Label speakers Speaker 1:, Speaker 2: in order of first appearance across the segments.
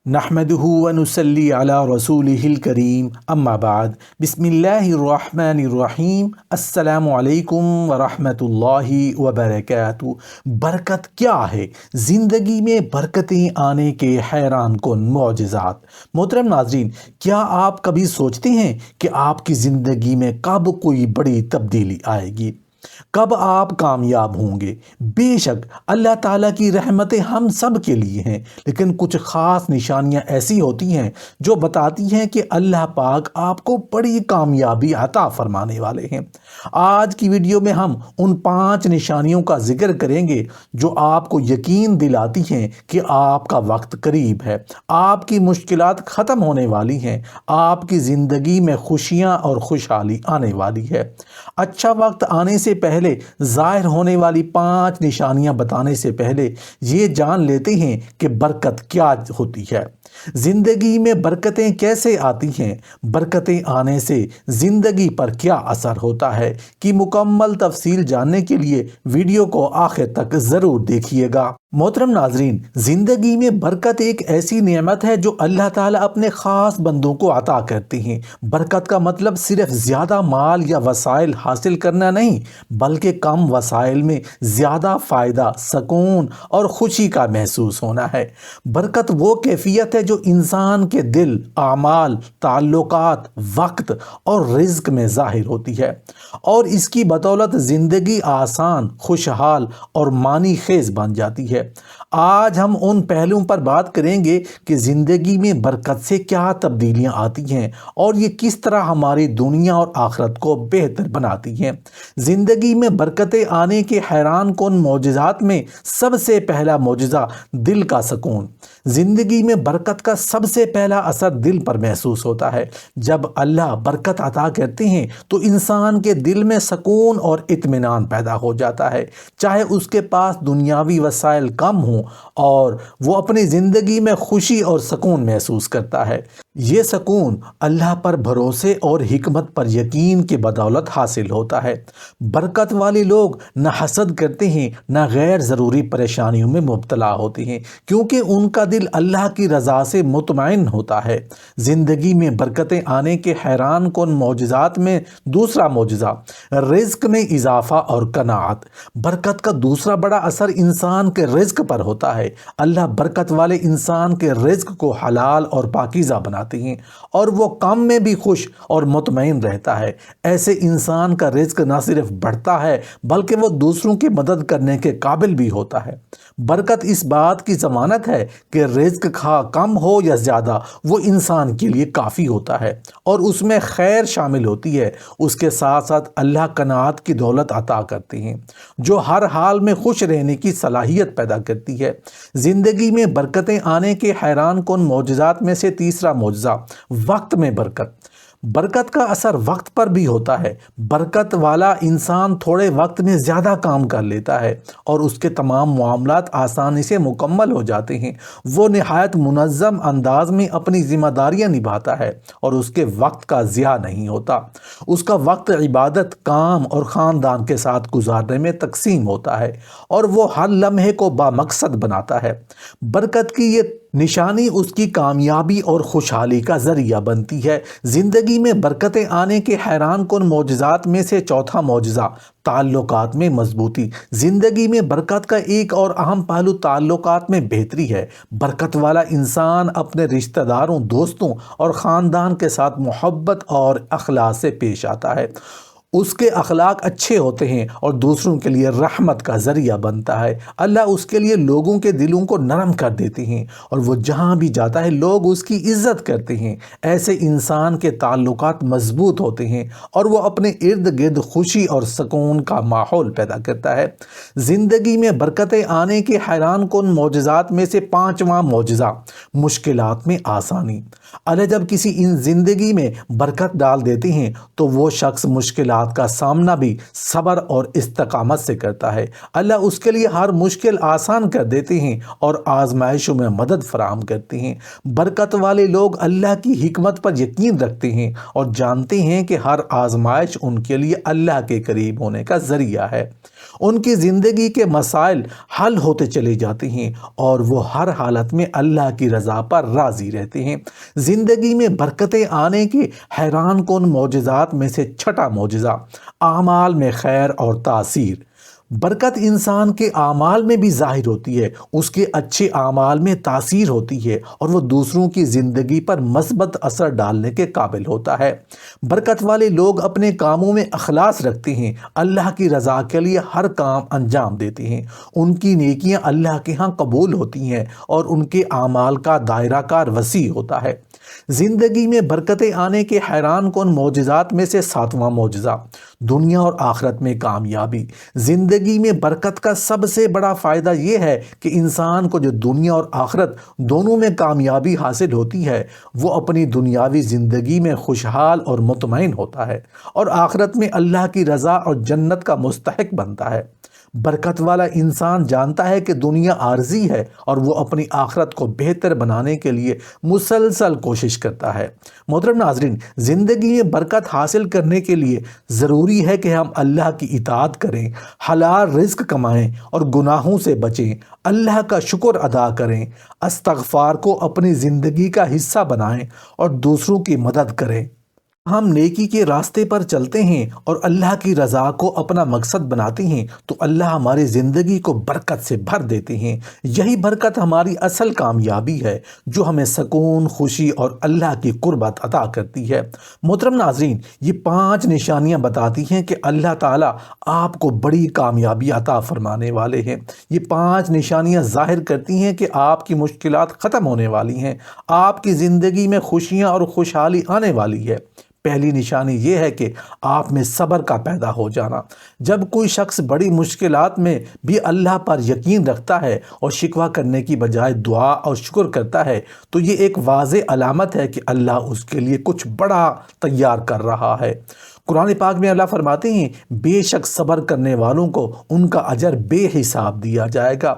Speaker 1: نحمدہ ونصلی علی رسولہ الکریم اما بعد بسم اللہ الرحمن الرحیم السلام علیکم ورحمۃ اللہ وبرکاتہ۔ برکت کیا ہے؟ زندگی میں برکتیں آنے کے حیران کن معجزات۔ محترم ناظرین، کیا آپ کبھی سوچتے ہیں کہ آپ کی زندگی میں کب کوئی بڑی تبدیلی آئے گی؟ کب آپ کامیاب ہوں گے؟ بے شک اللہ تعالیٰ کی رحمتیں ہم سب کے لیے ہیں، لیکن کچھ خاص نشانیاں ایسی ہوتی ہیں جو بتاتی ہیں کہ اللہ پاک آپ کو بڑی کامیابی عطا فرمانے والے ہیں۔ آج کی ویڈیو میں ہم ان 5 نشانیوں کا ذکر کریں گے جو آپ کو یقین دلاتی ہیں کہ آپ کا وقت قریب ہے، آپ کی مشکلات ختم ہونے والی ہیں، آپ کی زندگی میں خوشیاں اور خوشحالی آنے والی ہے۔ اچھا وقت آنے سے پہلے ظاہر ہونے والی 5 نشانیاں بتانے سے پہلے یہ جان لیتے ہیں کہ برکت کیا ہوتی ہے۔ زندگی میں برکتیں کیسے آتی ہیں؟ برکتیں آنے سے زندگی پر کیا اثر ہوتا ہے کہ مکمل تفصیل جاننے کے لیے ویڈیو کو آخر تک ضرور دیکھیے گا۔ محترم ناظرین، زندگی میں برکت ایک ایسی نعمت ہے جو اللہ تعالیٰ اپنے خاص بندوں کو عطا کرتے ہیں۔ برکت کا مطلب صرف زیادہ مال یا وسائل حاصل کرنا نہیں، بلکہ کم وسائل میں زیادہ فائدہ، سکون اور خوشی کا محسوس ہونا ہے۔ برکت وہ کیفیت ہے جو انسان کے دل، اعمال، تعلقات، وقت اور رزق میں ظاہر ہوتی ہے، اور اس کی بدولت زندگی آسان، خوشحال اور معنی خیز بن جاتی ہے۔ آج ہم ان پہلوؤں پر بات کریں گے کہ زندگی میں برکت سے کیا تبدیلیاں آتی ہیں اور یہ کس طرح ہماری دنیا اور آخرت کو بہتر بناتی ہیں۔ زندگی میں برکتیں آنے کے حیران کن معجزات میں سب سے پہلا معجزہ دل کا سکون۔ زندگی میں برکت کا سب سے پہلا اثر دل پر محسوس ہوتا ہے۔ جب اللہ برکت عطا کرتے ہیں تو انسان کے دل میں سکون اور اطمینان پیدا ہو جاتا ہے، چاہے اس کے پاس دنیاوی وسائل کم ہوں، اور وہ اپنی زندگی میں خوشی اور سکون محسوس کرتا ہے۔ یہ سکون اللہ پر بھروسے اور حکمت پر یقین کی بدولت حاصل ہوتا ہے۔ برکت والے لوگ نہ حسد کرتے ہیں، نہ غیر ضروری پریشانیوں میں مبتلا ہوتے ہیں، کیونکہ ان کا دل اللہ کی رضا سے مطمئن ہوتا ہے۔ زندگی میں برکتیں آنے کے حیران کن معجزات میں دوسرا معجزہ رزق میں اضافہ اور قناعت۔ برکت کا دوسرا بڑا اثر انسان کے رزق پر ہوتا ہے۔ اللہ برکت والے انسان کے رزق کو حلال اور پاکیزہ بناتے ہیں، اور وہ کم میں بھی خوش اور مطمئن رہتا ہے۔ ایسے انسان کا رزق نہ صرف بڑھتا ہے بلکہ وہ دوسروں کی مدد کرنے کے قابل بھی ہوتا ہے۔ برکت اس بات کی ضمانت ہے کہ رزق کم ہو یا زیادہ، وہ انسان کے لیے کافی ہوتا ہے اور اس میں خیر شامل ہوتی ہے۔ اس کے ساتھ ساتھ اللہ قناعت کی دولت عطا کرتے ہیں جو ہر حال میں خوش رہنے کی صلاحیت پیدا کرتی ہے۔ زندگی میں برکتیں آنے کے حیران کن معجزات میں سے تیسرا معجزہ وقت میں برکت۔ برکت کا اثر وقت پر بھی ہوتا ہے۔ برکت والا انسان تھوڑے وقت میں زیادہ کام کر لیتا ہے اور اس کے تمام معاملات آسانی سے مکمل ہو جاتے ہیں۔ وہ نہایت منظم انداز میں اپنی ذمہ داریاں نبھاتا ہے اور اس کے وقت کا ضیاع نہیں ہوتا۔ اس کا وقت عبادت، کام اور خاندان کے ساتھ گزارنے میں تقسیم ہوتا ہے، اور وہ ہر لمحے کو بامقصد بناتا ہے۔ برکت کی یہ نشانی اس کی کامیابی اور خوشحالی کا ذریعہ بنتی ہے۔ زندگی میں برکتیں آنے کے حیران کن معجزات میں سے چوتھا معجزہ تعلقات میں مضبوطی۔ زندگی میں برکت کا ایک اور اہم پہلو تعلقات میں بہتری ہے۔ برکت والا انسان اپنے رشتہ داروں، دوستوں اور خاندان کے ساتھ محبت اور اخلاص سے پیش آتا ہے۔ اس کے اخلاق اچھے ہوتے ہیں اور دوسروں کے لیے رحمت کا ذریعہ بنتا ہے۔ اللہ اس کے لیے لوگوں کے دلوں کو نرم کر دیتے ہیں، اور وہ جہاں بھی جاتا ہے لوگ اس کی عزت کرتے ہیں۔ ایسے انسان کے تعلقات مضبوط ہوتے ہیں اور وہ اپنے ارد گرد خوشی اور سکون کا ماحول پیدا کرتا ہے۔ زندگی میں برکتیں آنے کے حیران کن معجزات میں سے پانچواں معجزہ مشکلات میں آسانی۔ اللہ جب کسی زندگی میں برکت ڈال دیتے ہیں تو وہ شخص مشکلات کا سامنا بھی صبر اور استقامت سے کرتا ہے۔ اللہ اس کے لیے ہر مشکل آسان کر دیتے ہیں اور آزمائشوں میں مدد فراہم کرتے ہیں۔ برکت والے لوگ اللہ کی حکمت پر یقین رکھتے ہیں اور جانتے ہیں کہ ہر آزمائش ان کے لیے اللہ کے قریب ہونے کا ذریعہ ہے۔ ان کی زندگی کے مسائل حل ہوتے چلے جاتے ہیں اور وہ ہر حالت میں اللہ کی رضا رضا پر راضی رہتے ہیں۔ زندگی میں برکتیں آنے کے حیران کن معجزات میں سے چھٹا معجزہ، اعمال میں خیر اور تاثیر۔ برکت انسان کے اعمال میں بھی ظاہر ہوتی ہے، اس کے اچھے اعمال میں تاثیر ہوتی ہے اور وہ دوسروں کی زندگی پر مثبت اثر ڈالنے کے قابل ہوتا ہے۔ برکت والے لوگ اپنے کاموں میں اخلاص رکھتے ہیں، اللہ کی رضا کے لیے ہر کام انجام دیتے ہیں، ان کی نیکیاں اللہ کے ہاں قبول ہوتی ہیں اور ان کے اعمال کا دائرہ کار وسیع ہوتا ہے۔ زندگی میں برکتیں آنے کے حیران کن معجزات میں سے ساتواں معجزہ، دنیا اور آخرت میں کامیابی۔ زندگی میں برکت کا سب سے بڑا فائدہ یہ ہے کہ انسان کو جو دنیا اور آخرت دونوں میں کامیابی حاصل ہوتی ہے، وہ اپنی دنیاوی زندگی میں خوشحال اور مطمئن ہوتا ہے اور آخرت میں اللہ کی رضا اور جنت کا مستحق بنتا ہے۔ برکت والا انسان جانتا ہے کہ دنیا عارضی ہے اور وہ اپنی آخرت کو بہتر بنانے کے لیے مسلسل کوشش کرتا ہے۔ محترم ناظرین، زندگی میں برکت حاصل کرنے کے لیے ضروری ہے کہ ہم اللہ کی اطاعت کریں، حلال رزق کمائیں اور گناہوں سے بچیں، اللہ کا شکر ادا کریں، استغفار کو اپنی زندگی کا حصہ بنائیں اور دوسروں کی مدد کریں۔ ہم نیکی کے راستے پر چلتے ہیں اور اللہ کی رضا کو اپنا مقصد بناتے ہیں تو اللہ ہماری زندگی کو برکت سے بھر دیتے ہیں۔ یہی برکت ہماری اصل کامیابی ہے جو ہمیں سکون، خوشی اور اللہ کی قربت عطا کرتی ہے۔ محترم ناظرین، یہ 5 نشانیاں بتاتی ہیں کہ اللہ تعالیٰ آپ کو بڑی کامیابی عطا فرمانے والے ہیں۔ یہ 5 نشانیاں ظاہر کرتی ہیں کہ آپ کی مشکلات ختم ہونے والی ہیں، آپ کی زندگی میں خوشیاں اور خوشحالی آنے والی ہے۔ پہلی نشانی یہ ہے کہ آپ میں صبر کا پیدا ہو جانا۔ جب کوئی شخص بڑی مشکلات میں بھی اللہ پر یقین رکھتا ہے اور شکوہ کرنے کی بجائے دعا اور شکر کرتا ہے تو یہ ایک واضح علامت ہے کہ اللہ اس کے لیے کچھ بڑا تیار کر رہا ہے۔ قرآن پاک میں اللہ فرماتے ہیں، بے شک صبر کرنے والوں کو ان کا اجر بے حساب دیا جائے گا۔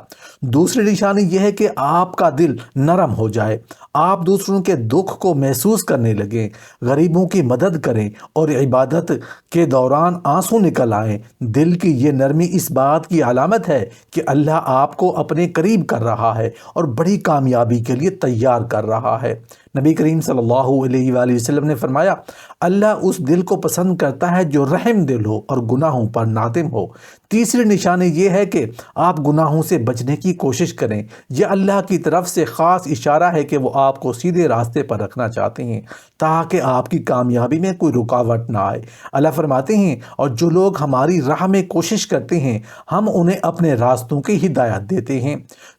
Speaker 1: دوسری نشانی یہ ہے کہ آپ کا دل نرم ہو جائے، آپ دوسروں کے دکھ کو محسوس کرنے لگیں، غریبوں کی مدد کریں اور عبادت کے دوران آنسو نکل آئیں۔ دل کی یہ نرمی اس بات کی علامت ہے کہ اللہ آپ کو اپنے قریب کر رہا ہے اور بڑی کامیابی کے لیے تیار کر رہا ہے۔ نبی کریم صلی اللہ علیہ وآلہ وسلم نے فرمایا، اللہ اس دل کو پسند کرتا ہے جو رحم دل ہو اور گناہوں پر نادم ہو۔ تیسری نشانی یہ ہے کہ آپ گناہوں سے بچنے کی کوشش کریں۔ یہ اللہ کی طرف سے خاص اشارہ ہے کہ وہ آپ کو سیدھے راستے پر رکھنا چاہتے ہیں تاکہ آپ کی کامیابی میں کوئی رکاوٹ نہ آئے۔ اللہ فرماتے ہیں، اور جو لوگ ہماری راہ میں کوشش کرتے ہیں ہم انہیں اپنے راستوں کی ہدایت دیتے ہیں۔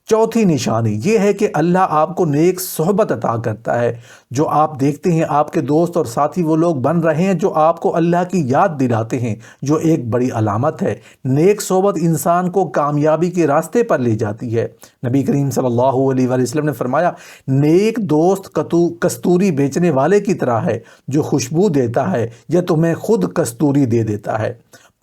Speaker 1: چوتھی نشانی یہ ہے کہ اللہ آپ کو نیک صحبت عطا کرتا ہے۔ جو آپ دیکھتے ہیں آپ کے دوست اور ساتھی وہ لوگ بن رہے ہیں جو آپ کو اللہ کی یاد دلاتے ہیں، جو ایک بڑی علامت ہے۔ نیک صحبت انسان کو کامیابی کے راستے پر لے جاتی ہے۔ نبی کریم صلی اللہ علیہ وآلہ وسلم نے فرمایا، نیک دوست کستوری بیچنے والے کی طرح ہے جو خوشبو دیتا ہے یا تمہیں خود کستوری دے دیتا ہے۔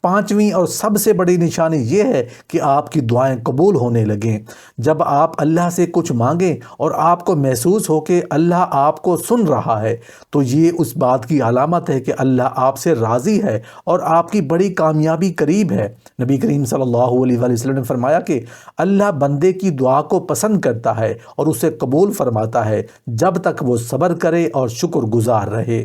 Speaker 1: پانچویں اور سب سے بڑی نشانی یہ ہے کہ آپ کی دعائیں قبول ہونے لگیں۔ جب آپ اللہ سے کچھ مانگیں اور آپ کو محسوس ہو کہ اللہ آپ کو سن رہا ہے تو یہ اس بات کی علامت ہے کہ اللہ آپ سے راضی ہے اور آپ کی بڑی کامیابی قریب ہے۔ نبی کریم صلی اللہ علیہ وآلہ وسلم نے فرمایا کہ اللہ بندے کی دعا کو پسند کرتا ہے اور اسے قبول فرماتا ہے جب تک وہ صبر کرے اور شکر گزار رہے۔